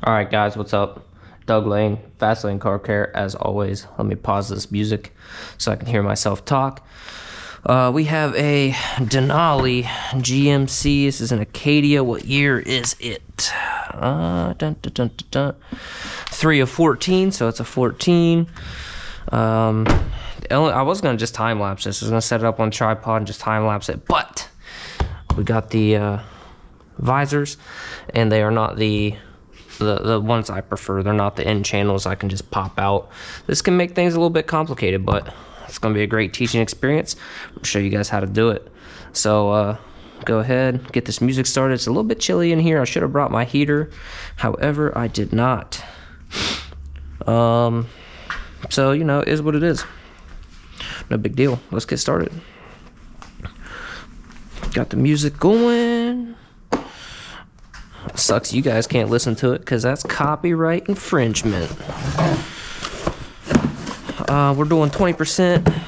Alright guys, what's up? Doug Lane, Fast Lane Car Care. As always, let me pause this music so I can hear myself talk. We have a Denali GMC. This is an Acadia. What year is it? 3 of 14, so it's a 14. I was going to just time-lapse this. I was going to set it up on a tripod and just time-lapse it, but we got the visors, and they are not the ones I prefer. They're not the end channels I can just pop out. This can make things a little bit complicated, but it's going to be a great teaching experience. I'll show you guys how to do it. So go ahead, get this music started. It's a little bit chilly in here. I should have brought my heater. However, I did not. So, you know, it is what it is. No big deal. Let's get started. Got the music going. Sucks you guys can't listen to it because that's copyright infringement. We're doing 20%.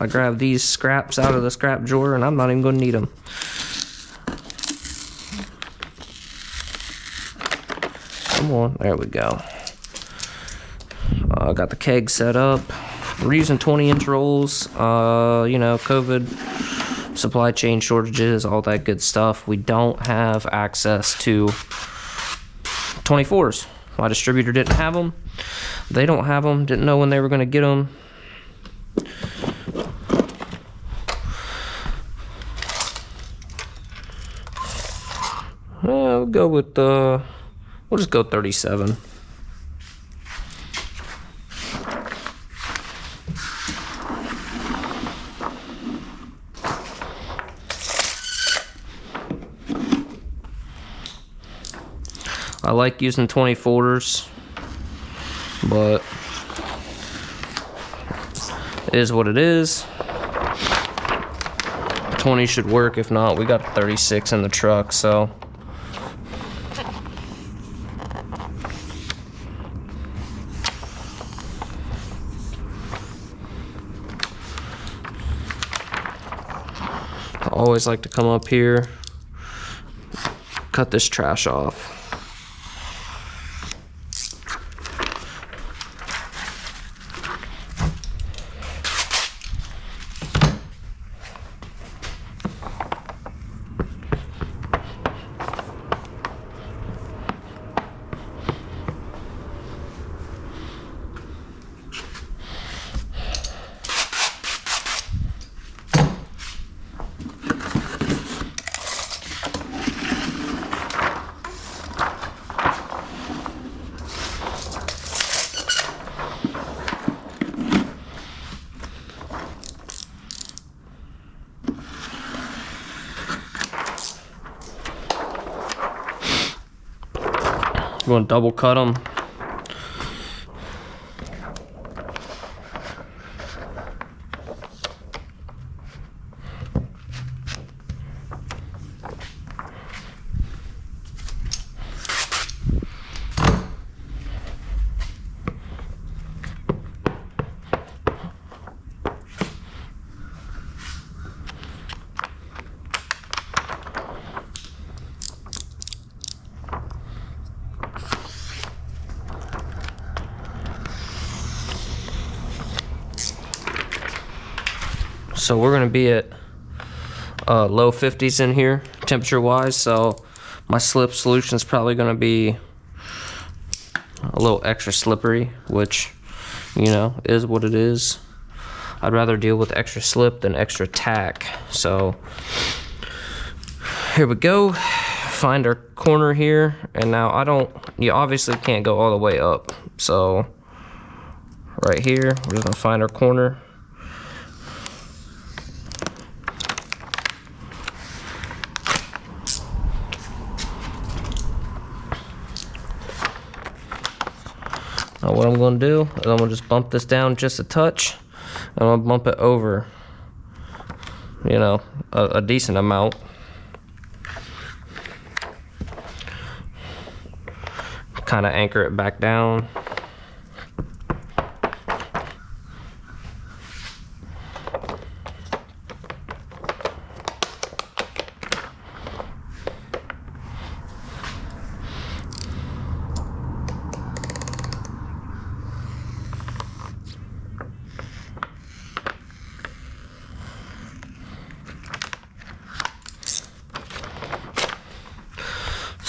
I grabbed these scraps out of the scrap drawer and I'm not even going to need them. Come on, there we go. I got the keg set up. We're using 20-inch rolls. You know, COVID, supply chain shortages, all that good stuff. We don't have access to 24s. My distributor didn't have them. They don't have them. Didn't know when they were going to get them. We'll go with we'll just go 37. I like using 24s, but it is what it is. 20 should work. If not, we got 36 in the truck, so. I always like to come up here, cut this trash off. You want to double cut them. So we're going to be at low 50s in here, temperature-wise, so my slip solution is probably going to be a little extra slippery, which, you know, is what it is. I'd rather deal with extra slip than extra tack. So here we go. Find our corner here, and now you obviously can't go all the way up. So right here, we're just going to find our corner. Now what I'm going to do is I'm going to just bump this down just a touch, and I'm going to bump it over, you know, a decent amount. Kind of anchor it back down.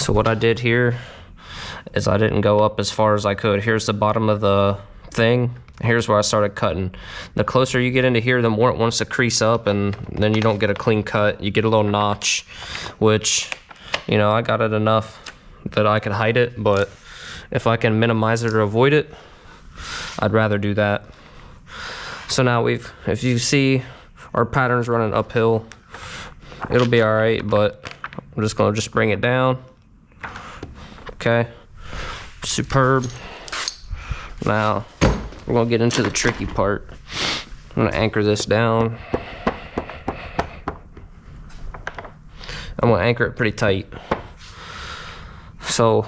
So what I did here is I didn't go up as far as I could. Here's the bottom of the thing. Here's where I started cutting. The closer you get into here, the more it wants to crease up, and then you don't get a clean cut. You get a little notch, which, you know, I got it enough that I can hide it, but if I can minimize it or avoid it, I'd rather do that. So now if you see our pattern's running uphill, it'll be all right, but I'm just gonna bring it down. Okay, superb. Now we're gonna get into the tricky part. I'm gonna anchor this down. I'm gonna anchor it pretty tight. So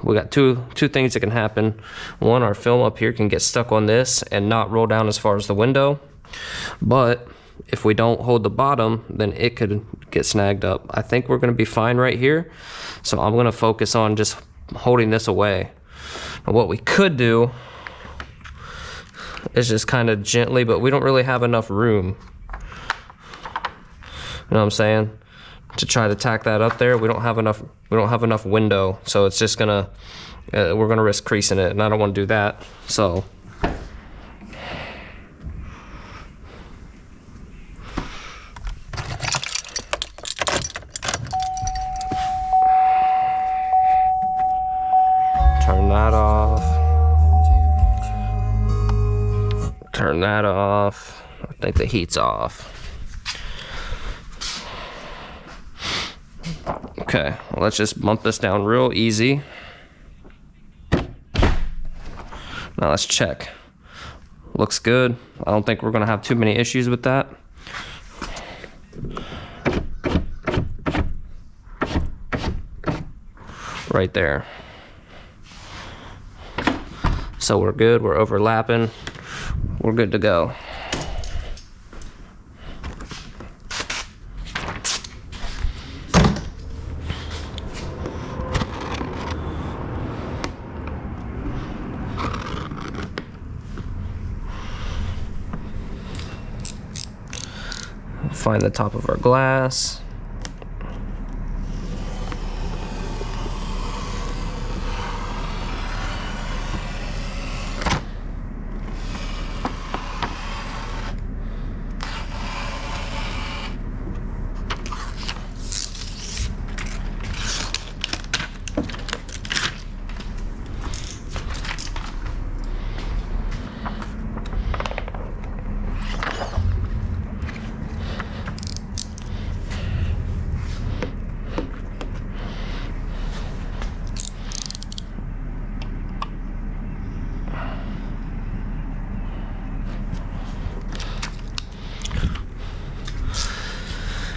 we got two things that can happen. One, our film up here can get stuck on this and not roll down as far as the window. But if we don't hold the bottom, then it could get snagged up. I think we're gonna be fine right here. So I'm gonna focus on just holding this away. And what we could do is just kind of gently, but we don't really have enough room. You know what I'm saying? To try to tack that up there, we don't have enough window, so it's just gonna we're gonna risk creasing it, and I don't want to do that. So turn that off. Turn that off. I think the heat's off. Okay, well, let's just bump this down real easy. Now let's check. Looks good. I don't think we're gonna have too many issues with that. Right there. So we're good, we're overlapping, we're good to go. Find the top of our glass.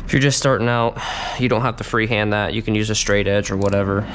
If you're just starting out, you don't have to freehand that. You can use a straight edge or whatever.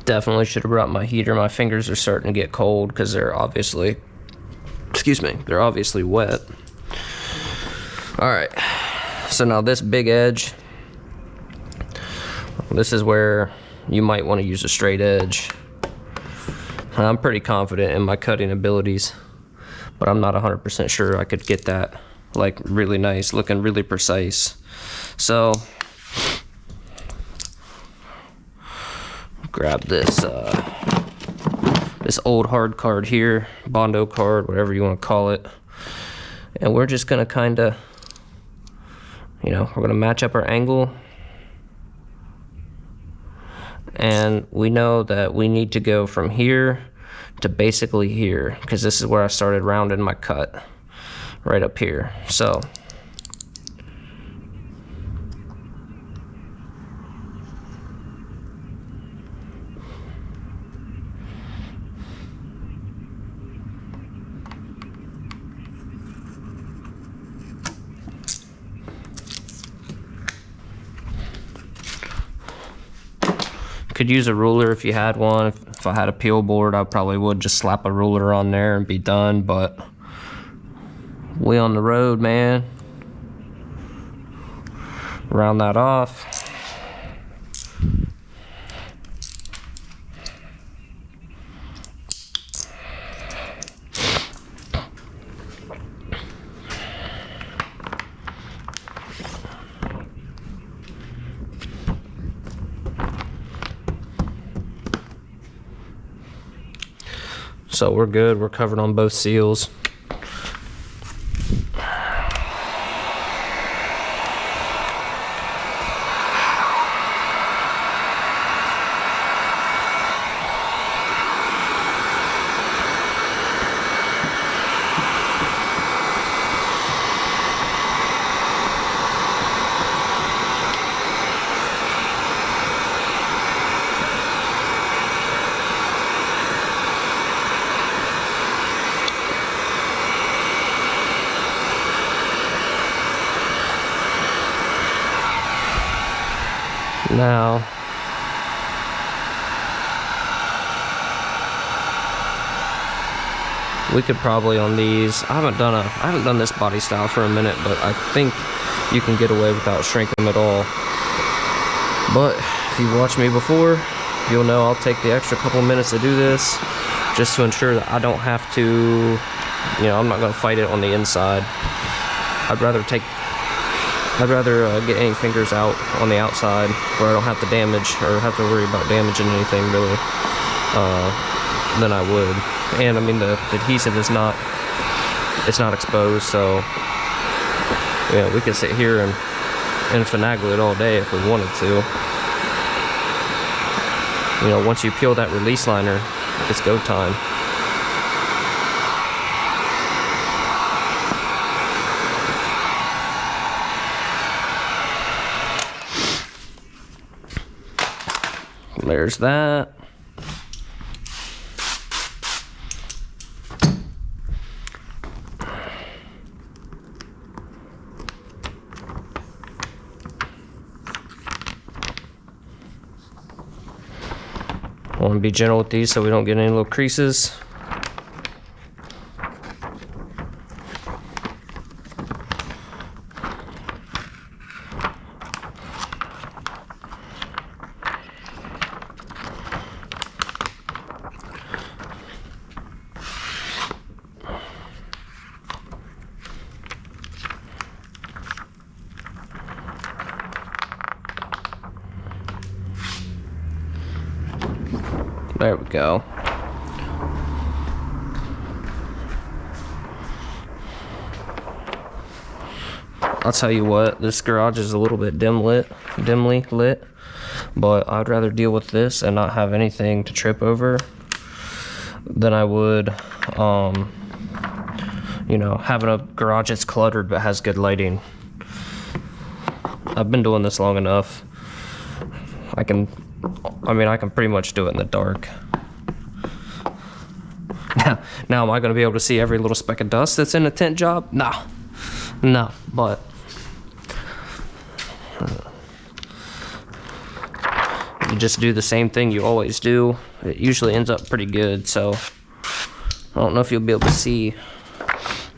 Definitely should have brought my heater. My fingers are starting to get cold because they're obviously, they're obviously wet. All right, so now this big edge, this is where you might want to use a straight edge. I'm pretty confident in my cutting abilities, but I'm not 100% sure I could get that like really nice, looking really precise. So grab this this old hard card here, Bondo card, whatever you want to call it, and we're just gonna kind of, we're gonna match up our angle, and we know that we need to go from here to basically here, because this is where I started rounding my cut, right up here. So Could use a ruler if you had one. If I had a peel board, I probably would just slap a ruler on there and be done, but we on the road, man. Round that off. So we're good, we're covered on both seals. Now, we could probably on these. I haven't done this body style for a minute, but I think you can get away without shrinking them at all. But if you watched me before, you'll know I'll take the extra couple minutes to do this just to ensure that I don't have to, you know, I'm not going to fight it on the inside. I'd rather get any fingers out on the outside where I don't have to damage or have to worry about damaging anything really than I would. And I mean the adhesive is not exposed, so yeah, we could sit here and finagle it all day if we wanted to. You know, once you peel that release liner, it's go time. There's that. I want to be gentle with these so we don't get any little creases. There we go. I'll tell you what, this garage is a little bit dimly lit, but I'd rather deal with this and not have anything to trip over than I would, you know, having a garage that's cluttered but has good lighting. I've been doing this long enough. I can pretty much do it in the dark. Now am I going to be able to see every little speck of dust that's in a tint job? No, but you just do the same thing you always do. It usually ends up pretty good, so I don't know if you'll be able to see.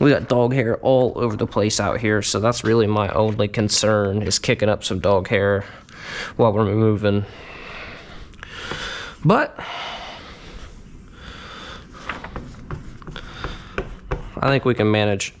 We got dog hair all over the place out here, so that's really my only concern, is kicking up some dog hair while we're moving. But I think we can manage